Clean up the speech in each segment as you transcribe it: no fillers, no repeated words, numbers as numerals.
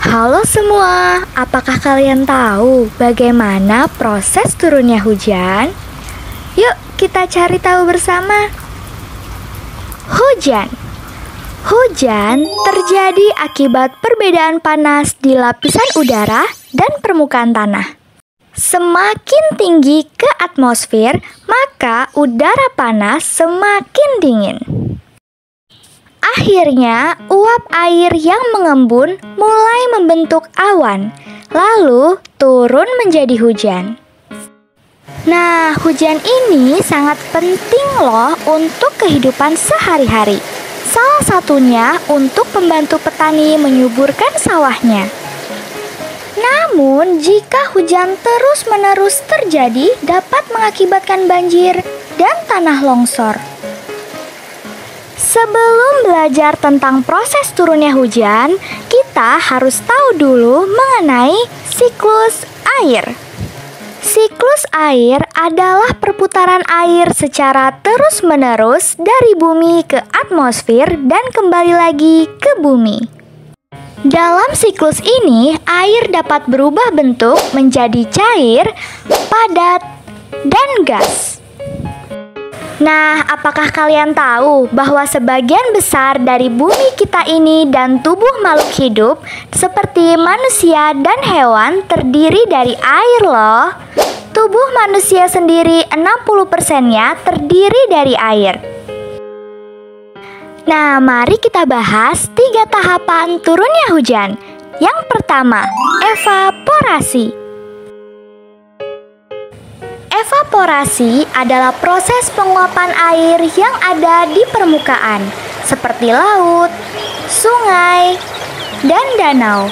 Halo semua, apakah kalian tahu bagaimana proses turunnya hujan? Yuk kita cari tahu bersama. Hujan terjadi akibat perbedaan panas di lapisan udara dan permukaan tanah. Semakin tinggi ke atmosfer, maka udara panas semakin dingin. Akhirnya, uap air yang mengembun mulai membentuk awan, lalu turun menjadi hujan. Nah, hujan ini sangat penting loh untuk kehidupan sehari-hari. Salah satunya untuk membantu petani menyuburkan sawahnya. Namun, jika hujan terus-menerus terjadi, dapat mengakibatkan banjir dan tanah longsor. Sebelum belajar tentang proses turunnya hujan, kita harus tahu dulu mengenai siklus air. Siklus air adalah perputaran air secara terus-menerus dari bumi ke atmosfer dan kembali lagi ke bumi. Dalam siklus ini, air dapat berubah bentuk menjadi cair, padat, dan gas. Nah, apakah kalian tahu bahwa sebagian besar dari bumi kita ini dan tubuh makhluk hidup seperti manusia dan hewan terdiri dari air loh? Tubuh manusia sendiri 60%-nya terdiri dari air. Nah, mari kita bahas 3 tahapan turunnya hujan. Yang pertama, evaporasi. Evaporasi adalah proses penguapan air yang ada di permukaan, seperti laut, sungai, dan danau.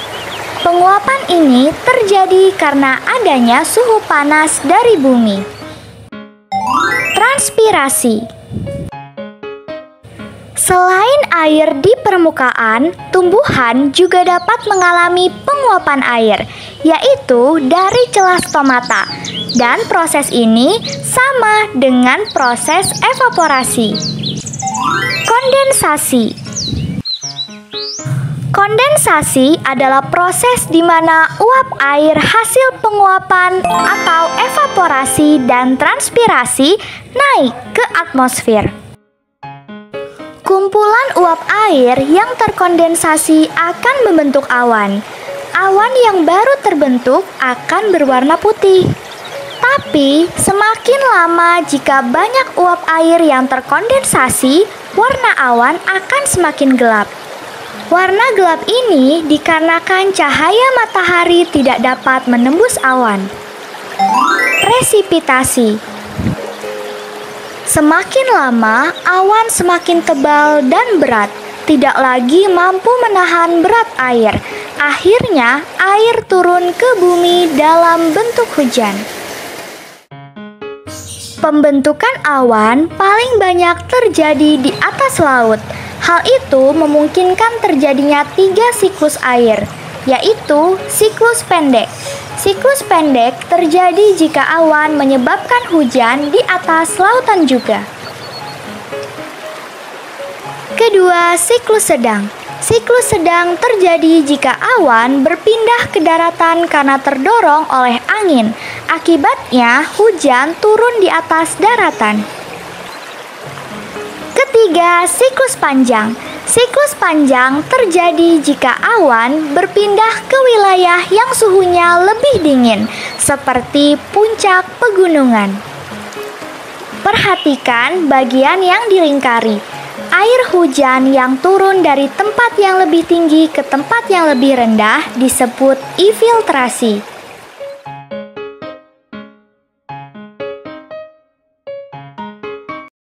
Penguapan ini terjadi karena adanya suhu panas dari bumi. Transpirasi. Selain air di permukaan, tumbuhan juga dapat mengalami penguapan air, yaitu dari celah stomata. Dan proses ini sama dengan proses evaporasi. Kondensasi. Kondensasi adalah proses di mana uap air hasil penguapan atau evaporasi dan transpirasi naik ke atmosfer. Kumpulan uap air yang terkondensasi akan membentuk awan. Awan yang baru terbentuk akan berwarna putih. Tapi, semakin lama jika banyak uap air yang terkondensasi, warna awan akan semakin gelap. Warna gelap ini dikarenakan cahaya matahari tidak dapat menembus awan. Presipitasi. Semakin lama, awan semakin tebal dan berat, tidak lagi mampu menahan berat air. Akhirnya, air turun ke bumi dalam bentuk hujan. Pembentukan awan paling banyak terjadi di atas laut. Hal itu memungkinkan terjadinya 3 siklus air, yaitu siklus pendek. Siklus pendek terjadi jika awan menyebabkan hujan di atas lautan juga. Kedua, siklus sedang. Siklus sedang terjadi jika awan berpindah ke daratan karena terdorong oleh angin. Akibatnya, hujan turun di atas daratan. Ketiga, siklus panjang. Siklus panjang terjadi jika awan berpindah ke wilayah yang suhunya lebih dingin, seperti puncak pegunungan. Perhatikan bagian yang dilingkari. Air hujan yang turun dari tempat yang lebih tinggi ke tempat yang lebih rendah disebut infiltrasi.